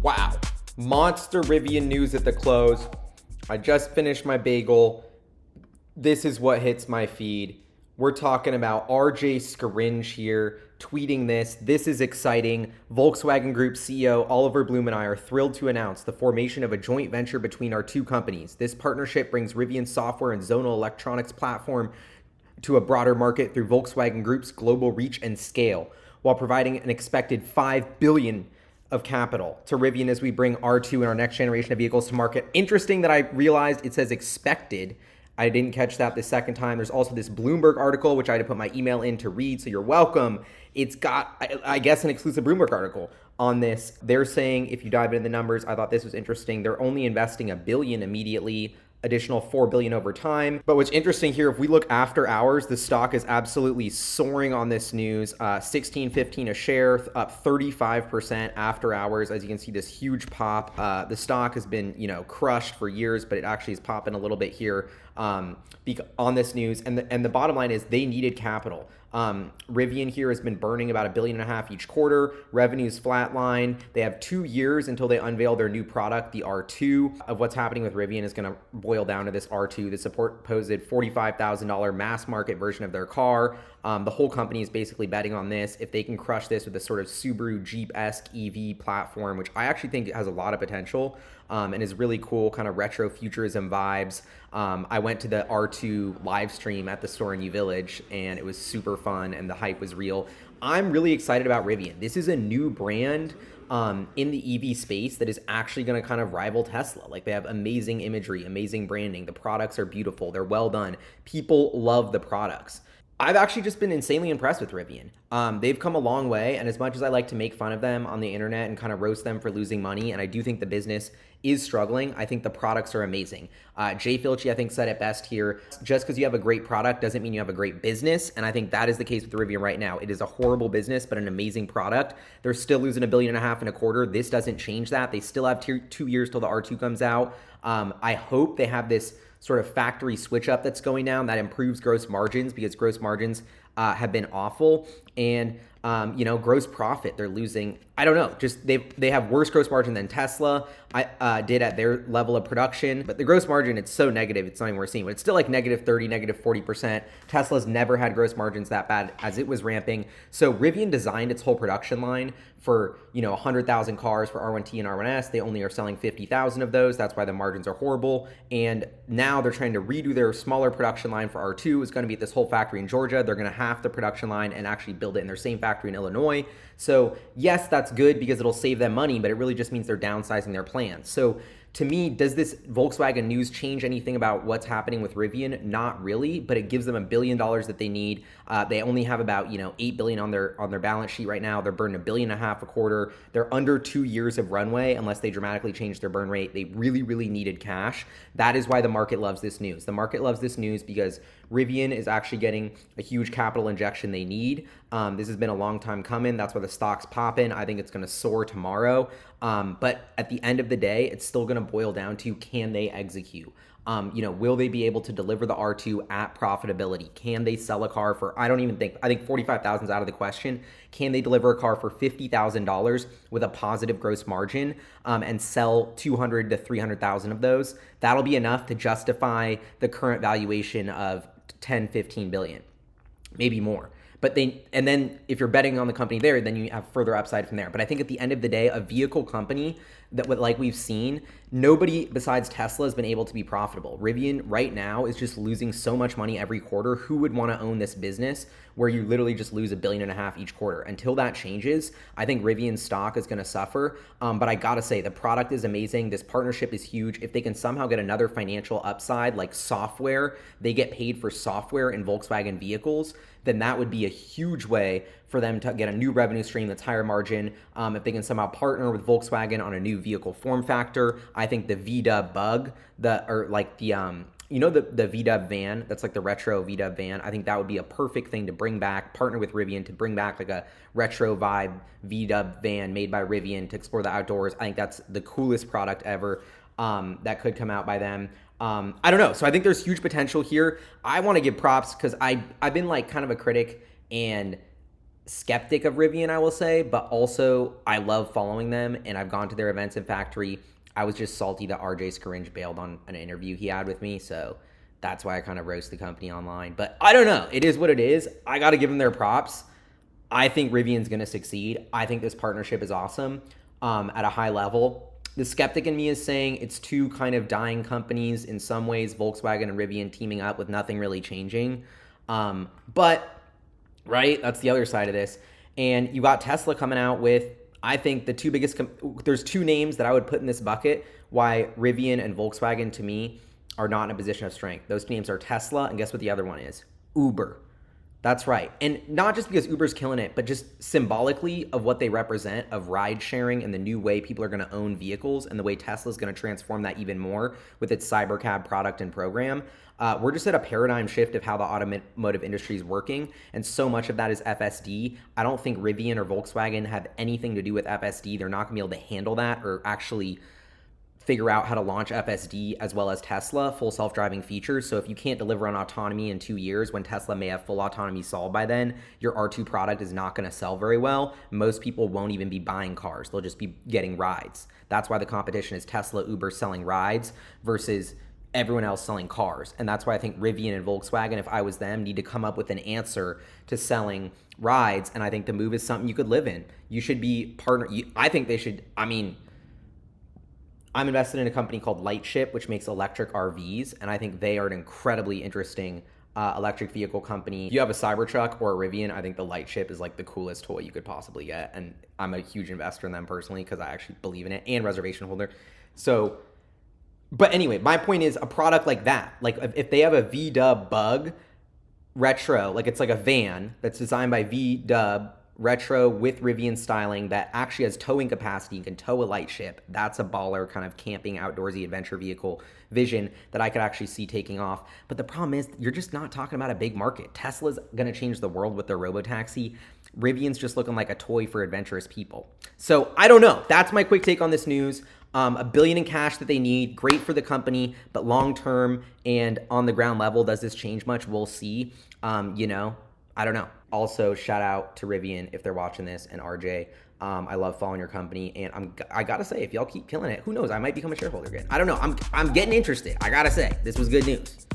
Wow. Monster Rivian news at the close. I just finished my bagel. This is what hits my feed. We're talking about RJ Scaringe here tweeting this. This is exciting. Volkswagen Group CEO Oliver Bloom and I are thrilled to announce the formation of a joint venture between our two companies. This partnership brings Rivian software and zonal electronics platform to a broader market through Volkswagen Group's global reach and scale, while providing an expected $5 billion of capital to Rivian as we bring R2 and our next generation of vehicles to market. Interesting that I realized it says expected. I didn't catch that the second time. There's also this Bloomberg article, which I had to put my email in to read, so you're welcome. It's got, I guess, an exclusive Bloomberg article on this. They're saying, if you dive into the numbers, I thought this was interesting. They're only investing $1 billion immediately, additional $4 billion over time. But what's interesting here, if we look after hours, the stock is absolutely soaring on this news. 16.15 a share, up 35% after hours. As you can see, this huge pop. The stock has been, crushed for years, but it actually is popping a little bit here on this news. And the bottom line is they needed capital. Rivian here has been burning about $1.5 billion each quarter. Revenues flatline. They have 2 years until they unveil their new product, the R2. Of what's happening with Rivian is going to boil down to this R2, the supposed $45,000 mass market version of their car. The whole company is basically betting on this. If they can crush this with a sort of Subaru Jeep-esque EV platform, which I actually think has a lot of potential and is really cool, kind of retro futurism vibes. I went to the R2 live stream at the store in U Village, and it was super fun, and the hype was real. I'm really excited about Rivian. This is a new brand in the EV space that is actually going to kind of rival Tesla. Like, they have amazing imagery, amazing branding. The products are beautiful. They're well done. People love the products. I've actually just been insanely impressed with Rivian. They've come a long way, and as much as I like to make fun of them on the internet and kind of roast them for losing money, and I do think the business is struggling, I think the products are amazing. Jay Filchi, I think, said it best here. Just because you have a great product doesn't mean you have a great business, and I think that is the case with Rivian right now. It is a horrible business, but an amazing product. They're still losing $1.5 billion in a quarter. This doesn't change that. They still have 2 years till the R2 comes out. I hope they have this sort of factory switch up that's going down that improves gross margins, because gross margins have been awful. And gross profit, they're losing, I don't know, just they have worse gross margin than Tesla did at their level of production. But the gross margin, it's so negative, it's not even worth seeing, but it's still like negative 30, negative 40%. Tesla's never had gross margins that bad as it was ramping. So Rivian designed its whole production line for 100,000 cars for R1T and R1S. They only are selling 50,000 of those. That's why the margins are horrible. And now they're trying to redo their smaller production line for R2. It's going to be at this whole factory in Georgia. They're going to half the production line and actually build it in their same factory in Illinois. So yes, that's good because it'll save them money, but it really just means they're downsizing their plans. So to me, does this Volkswagen news change anything about what's happening with Rivian? Not really, but it gives them $1 billion that they need. They only have about $8 billion on their balance sheet right now. They're burning $1.5 billion a quarter. They're under 2 years of runway unless they dramatically change their burn rate. They really, really needed cash. That is why the market loves this news. The market loves this news because Rivian is actually getting a huge capital injection they need. This has been a long time coming. That's why the stock's popping. I think it's going to soar tomorrow. But at the end of the day, it's still going to boil down to, can they execute? Will they be able to deliver the R2 at profitability? Can they sell a car for, I think 45,000 is out of the question. Can they deliver a car for $50,000 with a positive gross margin and sell 200 to 300,000 of those? That'll be enough to justify the current valuation of 10, 15 billion, maybe more. And then if you're betting on the company there, then you have further upside from there. But I think at the end of the day, a vehicle company that, like we've seen, nobody besides Tesla has been able to be profitable. Rivian right now is just losing so much money every quarter. Who would want to own this business where you literally just lose $1.5 billion each quarter? Until that changes, I think Rivian's stock is going to suffer. But I gotta say, the product is amazing. This partnership is huge. If they can somehow get another financial upside, like software, they get paid for software in Volkswagen vehicles, then that would be a huge way for them to get a new revenue stream that's higher margin. If they can somehow partner with Volkswagen on a new vehicle form factor, I think the VW Bug, the VW van, that's like the retro VW van, I think that would be a perfect thing to bring back, partner with Rivian to bring back like a retro vibe VW van made by Rivian to explore the outdoors. I think that's the coolest product ever that could come out by them. I don't know. So I think there's huge potential here. I want to give props because I've been like kind of a critic and skeptic of Rivian, I will say, but also I love following them, and I've gone to their events and factory. I was just salty that RJ Scaringe bailed on an interview he had with me, so that's why I kind of roast the company online. But I don't know. It is what it is. I got to give them their props. I think Rivian's going to succeed. I think this partnership is awesome at a high level. The skeptic in me is saying it's two kind of dying companies in some ways, Volkswagen and Rivian teaming up with nothing really changing. But, right, that's the other side of this. And you got Tesla coming out with, I think, the two biggest, there's two names that I would put in this bucket why Rivian and Volkswagen, to me, are not in a position of strength. Those names are Tesla, and guess what the other one is? Uber. That's right. And not just because Uber's killing it, but just symbolically of what they represent of ride sharing and the new way people are going to own vehicles and the way Tesla's going to transform that even more with its Cybercab product and program. We're just at a paradigm shift of how the automotive industry is working, and so much of that is FSD. I don't think Rivian or Volkswagen have anything to do with FSD. They're not going to be able to handle that or actually figure out how to launch FSD as well as Tesla, full self-driving features. So if you can't deliver on autonomy in 2 years when Tesla may have full autonomy solved by then, your R2 product is not going to sell very well. Most people won't even be buying cars. They'll just be getting rides. That's why the competition is Tesla, Uber selling rides versus everyone else selling cars. And that's why I think Rivian and Volkswagen, if I was them, need to come up with an answer to selling rides. And I think the move is something you could live in. You should be partner. I think they should, I'm invested in a company called Lightship, which makes electric RVs, and I think they are an incredibly interesting electric vehicle company. If you have a Cybertruck or a Rivian, I think the Lightship is like the coolest toy you could possibly get, and I'm a huge investor in them personally because I actually believe in it, and reservation holder. So, but anyway, my point is a product like that, like if they have a V-Dub Bug retro, like it's like a van that's designed by V-Dub retro with Rivian styling that actually has towing capacity and can tow a Lightship. That's a baller kind of camping, outdoorsy adventure vehicle vision that I could actually see taking off. But the problem is you're just not talking about a big market. Tesla's going to change the world with their robotaxi. Rivian's just looking like a toy for adventurous people. So I don't know. That's my quick take on this news. $1 billion in cash that they need, great for the company, but long term and on the ground level, does this change much? We'll see. I don't know. Also, shout out to Rivian if they're watching this, and RJ. I love following your company, and I gotta say, if y'all keep killing it, who knows? I might become a shareholder again. I don't know. I'm getting interested. I gotta say, this was good news.